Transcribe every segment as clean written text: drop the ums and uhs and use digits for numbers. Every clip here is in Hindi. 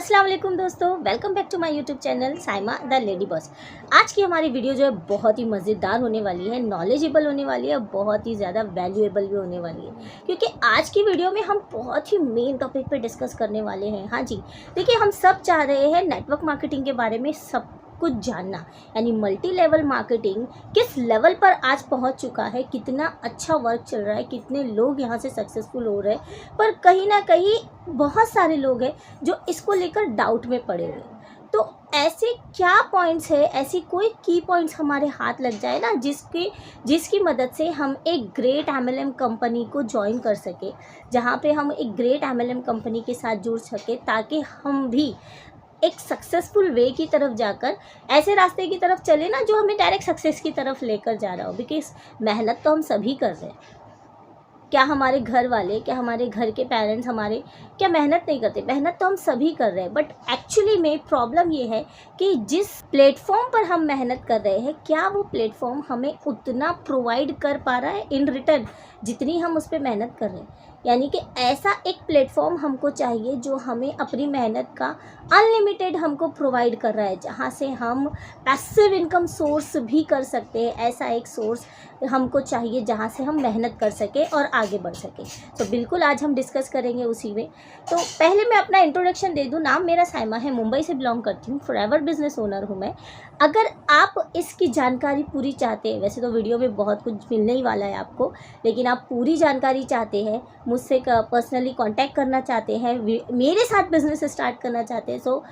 अस्सलाम वालेकुम दोस्तों, welcome back to my YouTube channel Saima the lady boss. आज की हमारी वीडियो जो है बहुत ही मज़ेदार होने वाली है, नॉलेजेबल होने वाली है, बहुत ही ज़्यादा वैल्यूएबल भी होने वाली है, क्योंकि आज की वीडियो में हम बहुत ही मेन टॉपिक पे डिस्कस करने वाले हैं। हाँ जी, देखिए हम सब चाह रहे हैं नेटवर्क मार्केटिंग के बारे में सब कुछ जानना, यानी मल्टी लेवल मार्केटिंग किस लेवल पर आज पहुंच चुका है, कितना अच्छा वर्क चल रहा है, कितने लोग यहां से सक्सेसफुल हो रहे हैं। पर कहीं ना कहीं बहुत सारे लोग हैं जो इसको लेकर डाउट में पड़े हुए हैं। तो ऐसे क्या पॉइंट्स है, ऐसी कोई की पॉइंट्स हमारे हाथ लग जाए ना, जिसकी मदद से हम एक ग्रेट एमएलएम कंपनी को ज्वाइन कर सके, जहां पे हम एक ग्रेट एमएलएम कंपनी के साथ जुड़ सके, ताकि हम भी एक सक्सेसफुल वे की तरफ जाकर ऐसे रास्ते की तरफ चले ना जो हमें डायरेक्ट सक्सेस की तरफ लेकर जा रहा हो। बिकॉज मेहनत तो हम सभी कर रहे हैं। क्या हमारे घर वाले, क्या हमारे घर के पेरेंट्स हमारे क्या मेहनत नहीं करते? मेहनत तो हम सभी कर रहे हैं, बट एक्चुअली में प्रॉब्लम ये है कि जिस प्लेटफॉर्म पर हम मेहनत कर रहे हैं, क्या वो प्लेटफॉर्म हमें उतना प्रोवाइड कर पा रहा है इन रिटर्न जितनी हम उस पर मेहनत कर रहे हैं। यानी कि ऐसा एक प्लेटफॉर्म हमको चाहिए जो हमें अपनी मेहनत का अनलिमिटेड हमको प्रोवाइड कर रहा है, जहाँ से हम पैसिव इनकम सोर्स भी कर सकते हैं। ऐसा एक सोर्स हमको चाहिए जहाँ से हम मेहनत कर सके और आगे बढ़ सके। तो बिल्कुल आज हम डिस्कस करेंगे उसी में। तो पहले मैं अपना इंट्रोडक्शन दे दूँ। नाम मेरा साइमा है, मुंबई से बिलोंग करती हूँ, फॉरएवर बिजनेस ओनर हूँ मैं। अगर आप इसकी जानकारी पूरी चाहते हैं, वैसे तो वीडियो में बहुत कुछ मिलने ही वाला है आपको, लेकिन आप पूरी जानकारी चाहते हैं, मुझसे पर्सनली कांटेक्ट करना चाहते हैं, मेरे साथ बिजनेस स्टार्ट करना चाहते हैं, so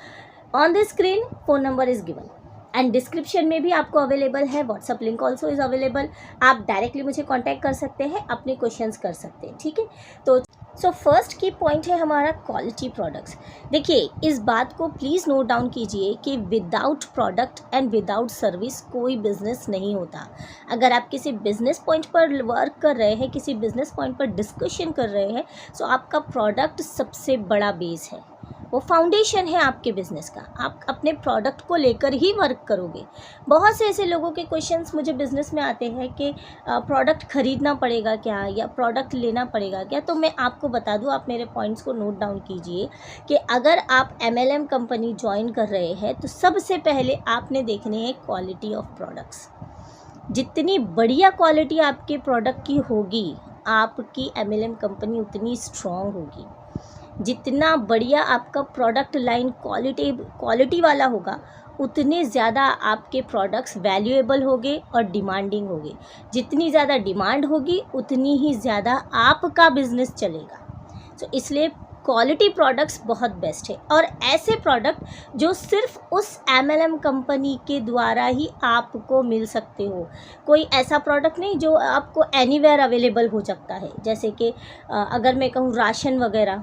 on the screen phone number is given and description में भी आपको अवेलेबल है, WhatsApp link also is available. आप डायरेक्टली मुझे कांटेक्ट कर सकते हैं, अपने क्वेश्चंस कर सकते हैं, ठीक है। तो फर्स्ट की पॉइंट है हमारा क्वालिटी प्रोडक्ट्स। देखिए इस बात को प्लीज़ नोट डाउन कीजिए कि without product and without service कोई बिज़नेस नहीं होता। अगर आप किसी बिज़नेस पॉइंट पर वर्क कर रहे हैं, किसी बिज़नेस पॉइंट पर डिस्कशन कर रहे हैं, तो आपका प्रोडक्ट सबसे बड़ा बेस है, वो फाउंडेशन है आपके बिज़नेस का। आप अपने प्रोडक्ट को लेकर ही वर्क करोगे। बहुत से ऐसे लोगों के क्वेश्चंस मुझे बिज़नेस में आते हैं कि प्रोडक्ट ख़रीदना पड़ेगा क्या, या प्रोडक्ट लेना पड़ेगा क्या। तो मैं आपको बता दूं, आप मेरे पॉइंट्स को नोट डाउन कीजिए कि अगर आप एमएलएम कंपनी ज्वाइन कर रहे हैं तो सबसे पहले आपने देखने हैं क्वालिटी ऑफ प्रोडक्ट्स। जितनी बढ़िया क्वालिटी आपके प्रोडक्ट की होगी, आपकी एमएलएम कंपनी उतनी स्ट्रॉन्ग होगी। जितना बढ़िया आपका प्रोडक्ट लाइन क्वालिटी वाला होगा, उतने ज़्यादा आपके प्रोडक्ट्स वैल्यूएबल होंगे और डिमांडिंग होंगे। जितनी ज़्यादा डिमांड होगी, उतनी ही ज़्यादा आपका बिज़नेस चलेगा। तो इसलिए क्वालिटी प्रोडक्ट्स बहुत बेस्ट है, और ऐसे प्रोडक्ट जो सिर्फ उस एमएलएम कंपनी के द्वारा ही आपको मिल सकते हो। कोई ऐसा प्रोडक्ट नहीं जो आपको एनीवेयर अवेलेबल हो सकता है, जैसे कि अगर मैं कहूँ राशन वगैरह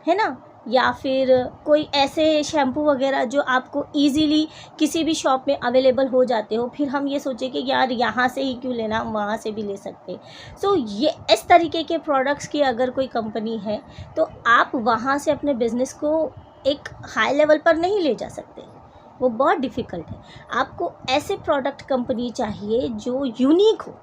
है ना, या फिर कोई ऐसे शैम्पू वगैरह जो आपको इजीली किसी भी शॉप में अवेलेबल हो जाते हो, फिर हम ये सोचें कि यार यहाँ से ही क्यों लेना, हम वहाँ से भी ले सकते। सो ये इस तरीके के प्रोडक्ट्स की अगर कोई कंपनी है, तो आप वहाँ से अपने बिज़नेस को एक हाई लेवल पर नहीं ले जा सकते, वो बहुत डिफ़िकल्ट है। आपको ऐसे प्रोडक्ट कंपनी चाहिए जो यूनिक हो।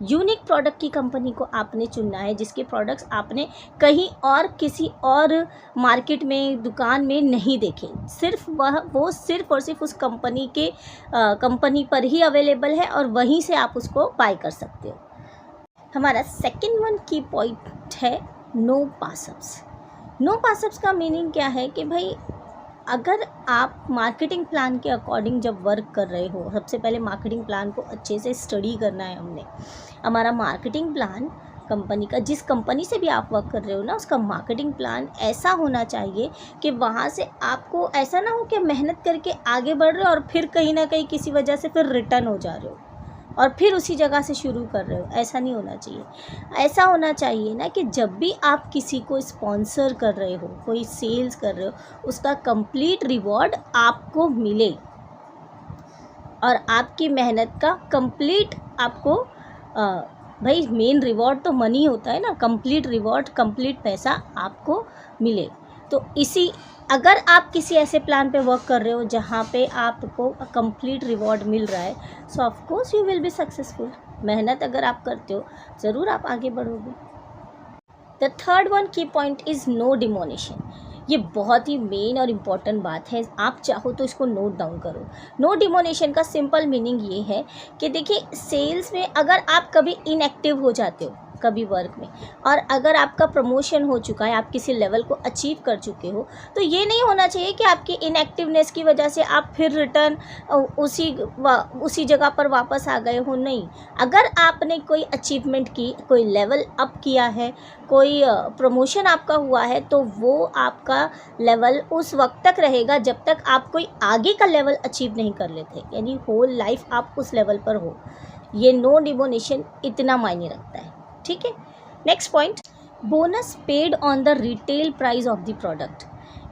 यूनिक प्रोडक्ट की कंपनी को आपने चुनना है, जिसके प्रोडक्ट्स आपने कहीं और किसी और मार्केट में, दुकान में नहीं देखे। सिर्फ वो सिर्फ और सिर्फ उस कंपनी पर ही अवेलेबल है, और वहीं से आप उसको बाय कर सकते हो। हमारा सेकंड वन की पॉइंट है नो पासअप्स। नो पासअप्स का मीनिंग क्या है कि भाई अगर आप मार्केटिंग प्लान के अकॉर्डिंग जब वर्क कर रहे हो, सबसे पहले मार्केटिंग प्लान को अच्छे से स्टडी करना है हमने। हमारा मार्केटिंग प्लान कंपनी का, जिस कंपनी से भी आप वर्क कर रहे हो ना, उसका मार्केटिंग प्लान ऐसा होना चाहिए कि वहाँ से आपको ऐसा ना हो कि मेहनत करके आगे बढ़ रहे हो और फिर कहीं ना कहीं किसी वजह से फिर रिटर्न हो जा रहे हो और फिर उसी जगह से शुरू कर रहे हो। ऐसा नहीं होना चाहिए। ऐसा होना चाहिए ना कि जब भी आप किसी को स्पॉन्सर कर रहे हो, कोई सेल्स कर रहे हो, उसका कंप्लीट रिवॉर्ड आपको मिले, और आपकी मेहनत का कंप्लीट आपको भाई मेन रिवॉर्ड तो मनी होता है ना, कंप्लीट रिवॉर्ड, कंप्लीट पैसा आपको मिले। तो अगर आप किसी ऐसे प्लान पे वर्क कर रहे हो जहाँ पे आपको कंप्लीट रिवॉर्ड मिल रहा है, सो of course you will be successful. मेहनत अगर आप करते हो, ज़रूर आप आगे बढ़ोगे। द थर्ड वन की पॉइंट इज़ नो डिमोनिशन। ये बहुत ही मेन और इम्पॉर्टेंट बात है, आप चाहो तो इसको नोट डाउन करो। नो डिमोनेशन का सिंपल मीनिंग ये है कि देखिए, सेल्स में अगर आप कभी इनएक्टिव हो जाते हो कभी वर्क में, और अगर आपका प्रमोशन हो चुका है, आप किसी लेवल को अचीव कर चुके हो, तो ये नहीं होना चाहिए कि आपकी इनएक्टिवनेस की वजह से आप फिर रिटर्न उसी जगह पर वापस आ गए हो। नहीं, अगर आपने कोई अचीवमेंट की, कोई लेवल अप किया है, कोई प्रमोशन आपका हुआ है, तो वो आपका लेवल उस वक्त तक रहेगा जब तक आप कोई आगे का लेवल अचीव नहीं कर लेते, यानी होल लाइफ आप उस लेवल पर हो। ये नो डिमोनेशन इतना मायने रखता है, ठीक है। Next point, bonus paid on the retail price of the product.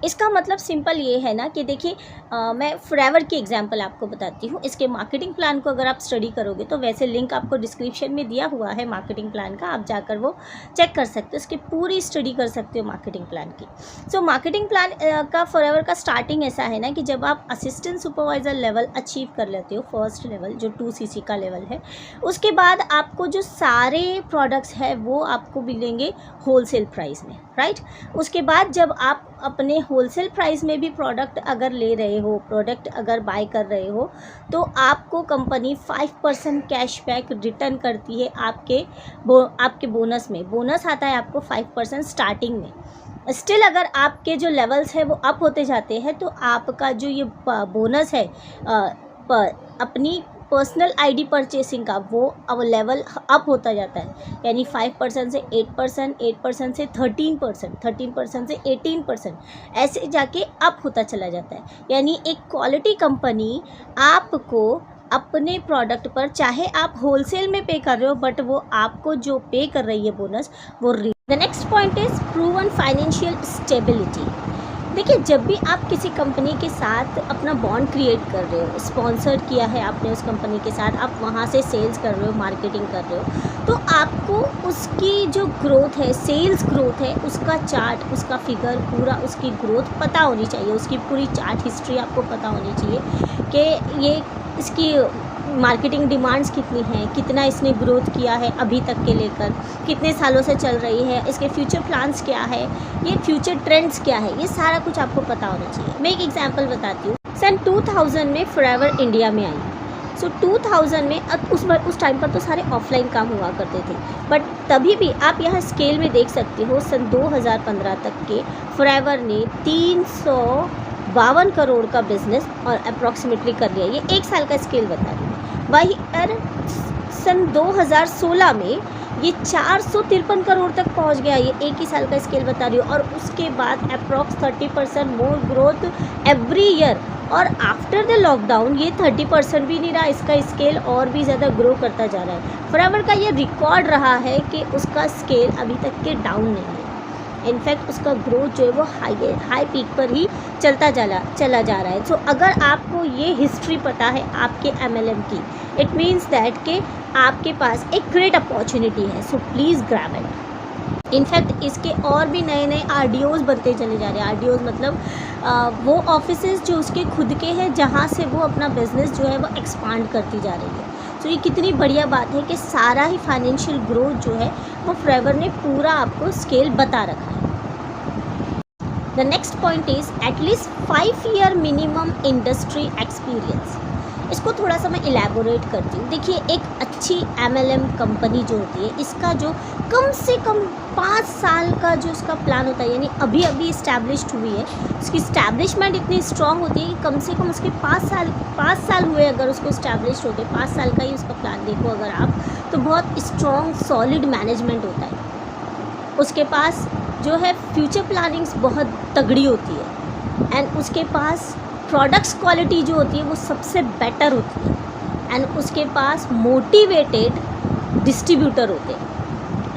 इसका मतलब सिंपल ये है ना कि देखिए, मैं फॉरएवर की एग्जांपल आपको बताती हूँ। इसके मार्केटिंग प्लान को अगर आप स्टडी करोगे तो वैसे लिंक आपको डिस्क्रिप्शन में दिया हुआ है मार्केटिंग प्लान का, आप जाकर वो चेक कर सकते हो, इसकी पूरी स्टडी कर सकते हो मार्केटिंग प्लान की। सो मार्केटिंग प्लान का फॉरएवर का स्टार्टिंग ऐसा है ना कि जब आप असिस्टेंट सुपरवाइज़र लेवल अचीव कर लेते हो, फर्स्ट लेवल जो 2cc का लेवल है, उसके बाद आपको जो सारे प्रोडक्ट्स है वो आपको मिलेंगे होलसेल प्राइस में, राइट। उसके बाद जब आप अपने होलसेल प्राइस में भी प्रोडक्ट अगर ले रहे हो, प्रोडक्ट अगर बाय कर रहे हो, तो आपको कंपनी 5% कैशबैक रिटर्न करती है आपके बोनस में। बोनस आता है आपको 5% स्टार्टिंग में। स्टिल अगर आपके जो लेवल्स है वो अप होते जाते हैं, तो आपका जो ये बोनस है अपनी पर्सनल आईडी परचेसिंग का, वो अब लेवल अप होता जाता है, यानी 5% से 8%, 8% से 13%, 13% से 18%, ऐसे जाके अप होता चला जाता है। यानी एक क्वालिटी कंपनी आपको अपने प्रोडक्ट पर, चाहे आप होलसेल में पे कर रहे हो, बट वो आपको जो पे कर रही है बोनस वो। The next point is proven financial stability. देखिए, जब भी आप किसी कंपनी के साथ अपना बॉन्ड क्रिएट कर रहे हो, स्पॉन्सर किया है आपने उस कंपनी के साथ, आप वहाँ से सेल्स कर रहे हो, मार्केटिंग कर रहे हो, तो आपको उसकी जो ग्रोथ है, सेल्स ग्रोथ है, उसका चार्ट, उसका फिगर, पूरा उसकी ग्रोथ पता होनी चाहिए, उसकी पूरी चार्ट हिस्ट्री आपको पता होनी चाहिए कि ये इसकी मार्केटिंग डिमांड्स कितनी हैं, कितना इसने ग्रोथ किया है अभी तक के लेकर, कितने सालों से चल रही है, इसके फ्यूचर प्लान्स क्या है, ये फ्यूचर ट्रेंड्स क्या है, ये सारा कुछ आपको पता होना चाहिए। मैं एक एग्जांपल बताती हूँ। सन 2000 में फॉरएवर इंडिया में आई। सो 2000 में उस टाइम पर तो सारे ऑफलाइन काम हुआ करते थे, बट तभी भी आप यहाँ स्केल में देख सकते हो, सन 2015 तक के फॉरएवर ने 352 करोड़ का बिजनेस और अप्रॉक्सीमेटली कर लिया। ये एक साल का स्केल बता रही हूँ। वही सन 2016 में ये 453 करोड़ तक पहुंच गया। ये एक ही साल का स्केल बता रही हूँ। और उसके बाद अप्रॉक्स 30% मोर ग्रोथ एवरी ईयर। और आफ्टर द लॉकडाउन ये 30% भी नहीं रहा, इसका स्केल और भी ज़्यादा ग्रो करता जा रहा है। फॉरएवर का ये रिकॉर्ड रहा है कि उसका स्केल अभी तक के डाउन नहीं है। इनफैक्ट उसका ग्रोथ जो है वो हाई पीक पर ही चला जा रहा है। सो अगर आपको ये हिस्ट्री पता है आपके MLM की, इट मीन्स दैट कि आपके पास एक ग्रेट अपॉर्चुनिटी है। So please grab it. In fact इसके और भी नए नए RDOs बनते चले जा रहे हैं। RDOs मतलब वो ऑफिसेज जो उसके खुद के हैं, जहाँ से वो अपना बिजनेस जो है वो एक्सपांड करती जा रही है। तो ये कितनी बढ़िया बात है कि सारा ही फाइनेंशियल ग्रोथ जो है वो फॉरएवर ने पूरा आपको स्केल बता रखा है। The next point is at least 5 year minimum industry experience. इसको थोड़ा सा मैं इलेबोरेट करती हूँ। देखिए, एक अच्छी MLM कंपनी जो होती है, इसका जो कम से कम 5 साल का जो उसका प्लान होता है, यानी अभी अभी इस्टेब्लिश्ड हुई है, उसकी इस्टेब्लिशमेंट इतनी स्ट्रॉन्ग होती है कि कम से कम उसके 5 साल हुए अगर उसको इस्टेब्लिश्ड होते, 5 साल का ही उसका प्लान देखो अगर आप, तो बहुत स्ट्रॉन्ग सॉलिड मैनेजमेंट होता है। उसके पास जो है फ्यूचर प्लानिंग्स बहुत तगड़ी होती है। एंड उसके पास प्रोडक्ट्स क्वालिटी जो होती है वो सबसे बेटर होती है। एंड उसके पास मोटिवेटेड डिस्ट्रीब्यूटर होते हैं।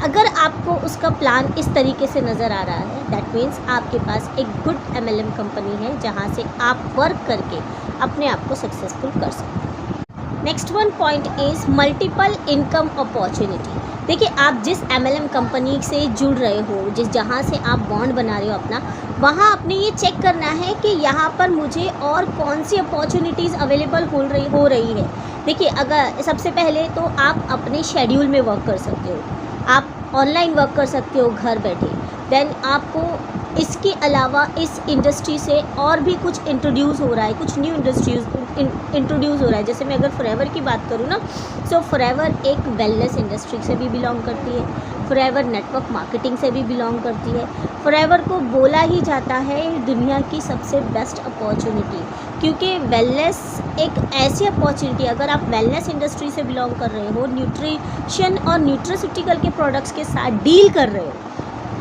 अगर आपको उसका प्लान इस तरीके से नज़र आ रहा है, दैट मीन्स आपके पास एक गुड MLM कंपनी है जहाँ से आप वर्क करके अपने आप को सक्सेसफुल कर सकते हैं। Next one point is multiple income opportunity. देखिए, आप जिस MLM कंपनी से जुड़ रहे हो, जहाँ से आप बॉन्ड बना रहे हो अपना, वहाँ आपने ये चेक करना है कि यहाँ पर मुझे और कौन सी अपॉर्चुनिटीज़ अवेलेबल हो रही है। देखिए, अगर सबसे पहले तो आप अपने शेड्यूल में वर्क कर सकते हो, आप ऑनलाइन वर्क कर सकते हो घर बैठे। देन आपको इसके अलावा इस इंडस्ट्री से और भी कुछ इंट्रोड्यूस हो रहा है, कुछ न्यू इंडस्ट्रीज इंट्रोड्यूस हो रहा है। जैसे मैं अगर फॉरएवर की बात करूँ ना, सो फॉरएवर एक वेलनेस इंडस्ट्री से भी बिलोंग करती है, फॉरएवर नेटवर्क मार्केटिंग से भी बिलोंग करती है। फॉरएवर को बोला ही जाता है दुनिया की सबसे बेस्ट अपॉर्चुनिटी, क्योंकि वेलनेस एक ऐसी अपॉर्चुनिटी, अगर आप वेलनेस इंडस्ट्री से बिलोंग कर रहे हो, न्यूट्रिशन और न्यूट्रास्यूटिकल के प्रोडक्ट्स के साथ डील कर रहे हो,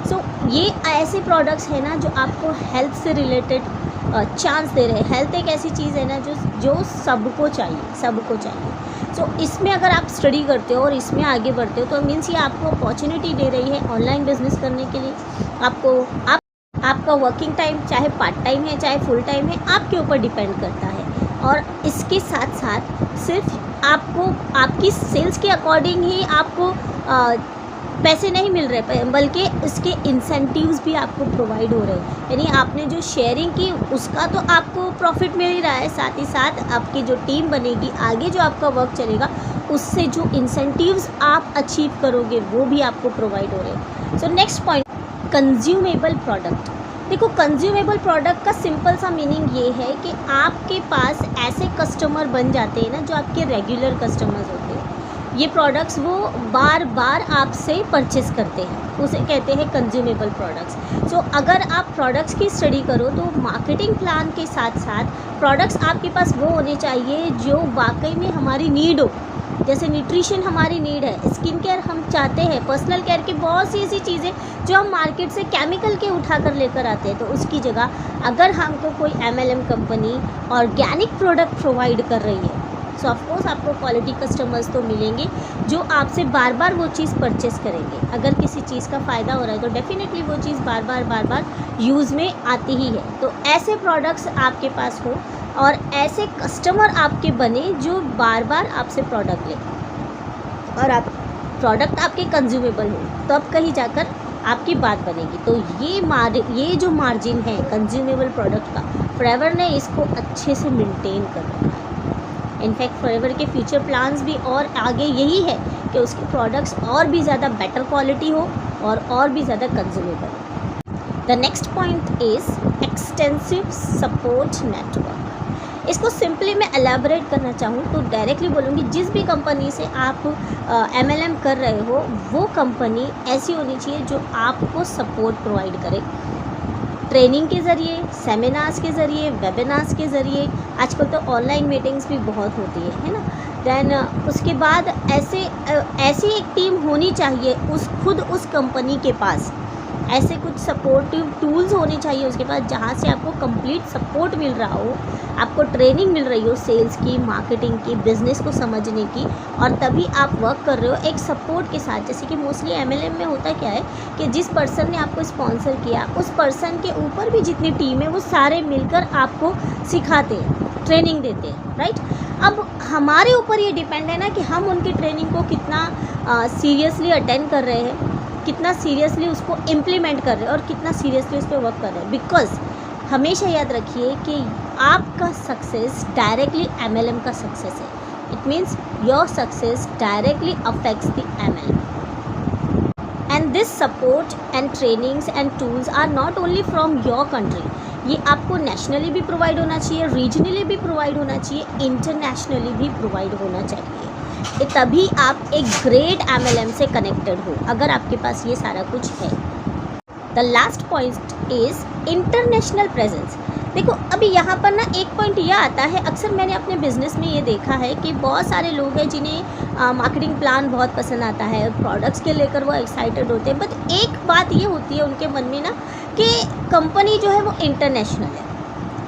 सो ये ऐसे प्रोडक्ट्स हैं ना जो आपको हेल्थ से रिलेटेड चांस दे रहे हैं। हेल्थ एक ऐसी चीज़ है ना जो सबको चाहिए। सो इसमें अगर आप स्टडी करते हो और इसमें आगे बढ़ते हो तो मीन्स ये आपको अपॉर्चुनिटी दे रही है ऑनलाइन बिजनेस करने के लिए। आपका वर्किंग टाइम चाहे पार्ट टाइम है चाहे फुल टाइम है, आपके ऊपर डिपेंड करता है। और इसके साथ साथ सिर्फ आपको आपकी सेल्स के अकॉर्डिंग ही आपको पैसे नहीं मिल रहे, बल्कि उसके इंसेंटिव्स भी आपको प्रोवाइड हो रहे हैं। यानी आपने जो शेयरिंग की उसका तो आपको प्रॉफिट मिल ही रहा है, साथ ही साथ आपकी जो टीम बनेगी, आगे जो आपका वर्क चलेगा, उससे जो इंसेंटिव्स आप अचीव करोगे वो भी आपको प्रोवाइड हो रहे हैं। So next point, consumable product. देखो, कंज्यूमेबल प्रोडक्ट का सिंपल सा मीनिंग ये है कि आपके पास ऐसे कस्टमर बन जाते हैं ना जो आपके रेगुलर कस्टमर्स होते हैं। ये प्रोडक्ट्स वो बार बार आपसे परचेस करते हैं, उसे कहते हैं कंज्यूमेबल प्रोडक्ट्स। सो अगर आप प्रोडक्ट्स की स्टडी करो तो मार्केटिंग प्लान के साथ साथ प्रोडक्ट्स आपके पास वो होने चाहिए जो वाकई में हमारी नीड हो। जैसे न्यूट्रिशन हमारी नीड है, स्किन केयर हम चाहते हैं, पर्सनल केयर की बहुत सी ऐसी चीज़ें जो हम मार्केट से केमिकल के उठा कर लेकर आते हैं, तो उसकी जगह अगर हमको कोई MLM company organic product provide कर रही है, सो ऑफकोर्स आपको क्वालिटी कस्टमर्स तो मिलेंगे जो आपसे बार बार वो चीज़ परचेस करेंगे। अगर किसी चीज़ का फ़ायदा हो रहा है तो डेफिनेटली वो चीज़ बार बार यूज़ में आती ही है। तो ऐसे प्रोडक्ट्स आपके पास हो और ऐसे कस्टमर आपके बने जो बार बार आपसे प्रोडक्ट लें और आप प्रोडक्ट आपके कंज्यूमेबल हो, तब कहीं जाकर आपकी बात बनेगी। तो ये जो मार्जिन है कंज्यूमेबल प्रोडक्ट का, फॉरएवर ने इसको अच्छे से मेंटेन कर रखा है। इनफैक्ट फॉरएवर के फ्यूचर प्लान्स भी और आगे यही है कि उसके प्रोडक्ट्स और भी ज़्यादा बेटर क्वालिटी हो और भी ज़्यादा consumable. The next point is extensive support network. इसको सिंपली मैं एलैबोरेट करना चाहूँ तो डायरेक्टली बोलूँगी, जिस भी कंपनी से आप MLM कर रहे हो वो कंपनी ऐसी होनी चाहिए जो आपको सपोर्ट प्रोवाइड करे, ट्रेनिंग के ज़रिए, सेमिनार्स के ज़रिए, वेबिनार्स के ज़रिए। आजकल तो ऑनलाइन मीटिंग्स भी बहुत होती है ना। दैन उसके बाद ऐसी एक टीम होनी चाहिए खुद उस कंपनी के पास, ऐसे कुछ सपोर्टिव टूल्स होने चाहिए उसके पास जहाँ से आपको कंप्लीट सपोर्ट मिल रहा हो, आपको ट्रेनिंग मिल रही हो सेल्स की, मार्केटिंग की, बिज़नेस को समझने की, और तभी आप वर्क कर रहे हो एक सपोर्ट के साथ। जैसे कि मोस्टली MLM में होता क्या है कि जिस पर्सन ने आपको स्पॉन्सर किया उस पर्सन के ऊपर भी जितनी टीम है वो सारे मिलकर आपको सिखाते हैं, ट्रेनिंग देते हैं, राइट। अब हमारे ऊपर ये डिपेंड है ना कि हम उनकी ट्रेनिंग को कितना सीरियसली अटेंड कर रहे हैं, कितना सीरियसली उसको इम्प्लीमेंट कर रहे हैं और कितना सीरियसली उस पर वर्क कर रहे हैं। बिकॉज हमेशा याद रखिए कि आपका सक्सेस डायरेक्टली MLM का सक्सेस है। It means your success directly affects the MLM। And this support and trainings and tools are not only from your country, ये आपको नेशनली भी प्रोवाइड होना चाहिए, रीजनली भी प्रोवाइड होना चाहिए, इंटरनेशनली भी प्रोवाइड होना चाहिए। तभी आप एक ग्रेट MLM से कनेक्टेड हो, अगर आपके पास ये सारा कुछ है। The last point is international presence. देखो, अभी यहाँ पर ना एक पॉइंट यह आता है, अक्सर मैंने अपने बिजनेस में ये देखा है कि बहुत सारे लोग हैं जिन्हें मार्केटिंग प्लान बहुत पसंद आता है, प्रोडक्ट्स के लेकर वो एक्साइटेड होते हैं, बट एक बात ये होती है उनके मन में ना कि कंपनी जो है वो इंटरनेशनल है,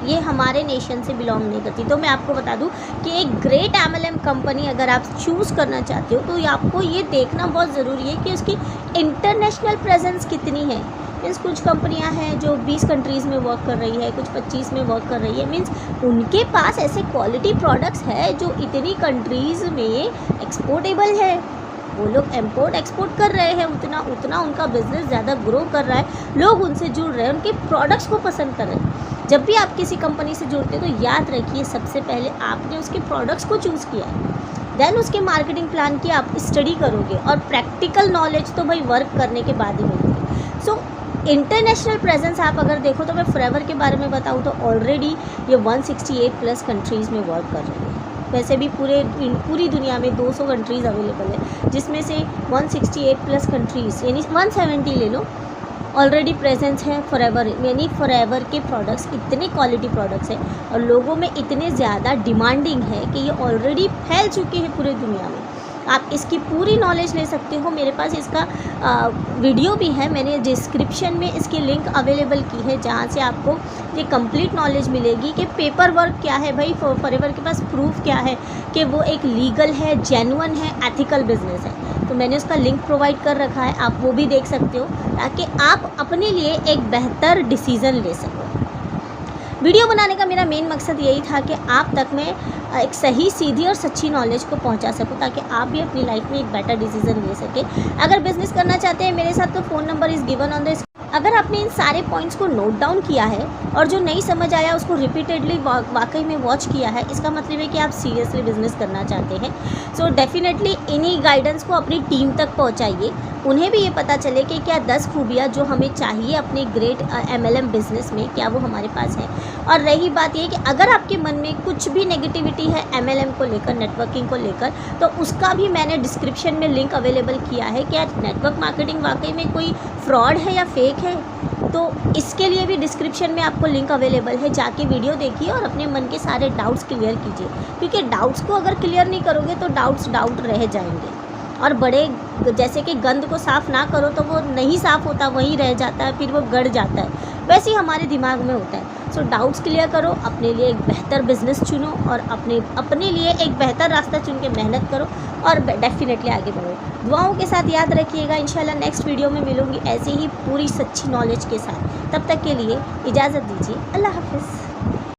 ये हमारे नेशन से बिलोंग नहीं करती। तो मैं आपको बता दूं कि एक ग्रेट MLM कंपनी अगर आप चूज़ करना चाहते हो तो आपको ये देखना बहुत ज़रूरी है कि उसकी इंटरनेशनल प्रेजेंस कितनी है। मीन्स कुछ कंपनियां हैं जो 20 कंट्रीज़ में वर्क कर रही है, कुछ 25 में वर्क कर रही है। मीन्स उनके पास ऐसे क्वालिटी प्रोडक्ट्स है जो इतनी कंट्रीज़ में एक्सपोर्टेबल है, वो लोग इम्पोर्ट एक्सपोर्ट कर रहे हैं, उतना उनका बिजनेस ज़्यादा ग्रो कर रहा है, लोग उनसे जुड़ रहे हैं, उनके प्रोडक्ट्स को पसंद कर रहे हैं। जब भी आप किसी कंपनी से जुड़ते हो तो याद रखिए सबसे पहले आपने उसके प्रोडक्ट्स को चूज़ किया है, देन उसके मार्केटिंग प्लान की आप स्टडी करोगे, और प्रैक्टिकल नॉलेज तो भाई वर्क करने के बाद ही मिलती है। सो इंटरनेशनल प्रेजेंस आप अगर देखो तो मैं फॉरएवर के बारे में बताऊँ तो ऑलरेडी ये 168 प्लस कंट्रीज़ में वर्क कर रही है। वैसे भी पूरी दुनिया में 200 कंट्रीज़ अवेलेबल है, जिसमें से 168 प्लस कंट्रीज़ यानी 170 ले लो ऑलरेडी प्रेजेंस है फॉरएवर। यानी फॉरएवर के प्रोडक्ट्स इतने क्वालिटी प्रोडक्ट्स हैं और लोगों में इतने ज़्यादा डिमांडिंग है कि ये ऑलरेडी फैल चुके हैं पूरे दुनिया में। आप इसकी पूरी नॉलेज ले सकते हो। मेरे पास इसका वीडियो भी है, मैंने डिस्क्रिप्शन में इसकी लिंक अवेलेबल की है, जहाँ से आपको ये कंप्लीट नॉलेज मिलेगी कि पेपर वर्क क्या है भाई, फॉरएवर के पास प्रूफ क्या है कि वो एक लीगल है, जेन्युइन है, एथिकल बिजनेस है। तो मैंने उसका लिंक प्रोवाइड कर रखा है, आप वो भी देख सकते हो ताकि आप अपने लिए एक बेहतर डिसीज़न ले सको। वीडियो बनाने का मेरा मेन मकसद यही था कि आप तक मैं एक सही, सीधी और सच्ची नॉलेज को पहुंचा सकूं ताकि आप भी अपनी लाइफ में एक बेटर डिसीजन ले सकें। अगर बिज़नेस करना चाहते हैं मेरे साथ तो phone number is given on the. अगर आपने इन सारे पॉइंट्स को नोट डाउन किया है और जो नहीं समझ आया उसको रिपीटेडली वाकई में वॉच किया है, इसका मतलब है कि आप सीरियसली बिजनेस करना चाहते हैं। सो डेफिनेटली इन्हीं गाइडेंस को अपनी टीम तक पहुंचाइए, उन्हें भी ये पता चले कि क्या 10 खूबियाँ जो हमें चाहिए अपने ग्रेट MLM बिजनेस में क्या वो हमारे पास है। और रही बात ये कि अगर आपके मन में कुछ भी नेगेटिविटी है MLM को लेकर, नेटवर्किंग को लेकर, तो उसका भी मैंने डिस्क्रिप्शन में लिंक अवेलेबल किया है। क्या नेटवर्क मार्केटिंग वाकई में कोई फ्रॉड है या फेक है, तो इसके लिए भी डिस्क्रिप्शन में आपको लिंक अवेलेबल है, जाके वीडियो देखिए और अपने मन के सारे डाउट्स क्लियर कीजिए। क्योंकि डाउट्स को अगर क्लियर नहीं करोगे तो डाउट्स डाउट रह जाएंगे और बड़े, जैसे कि गंद को साफ़ ना करो तो वो नहीं साफ़ होता, वहीं रह जाता है, फिर वो गड़ जाता है, वैसे ही हमारे दिमाग में होता है। सो डाउट्स क्लियर करो, अपने लिए एक बेहतर बिजनेस चुनो और अपने लिए एक बेहतर रास्ता चुन के मेहनत करो और डेफिनेटली आगे बढ़ो। दुआओं के साथ याद रखिएगा। इंशाल्लाह नेक्स्ट वीडियो में मिलूंगी ऐसे ही पूरी सच्ची नॉलेज के साथ। तब तक के लिए इजाज़त दीजिए। अल्लाह हाफ़िज़।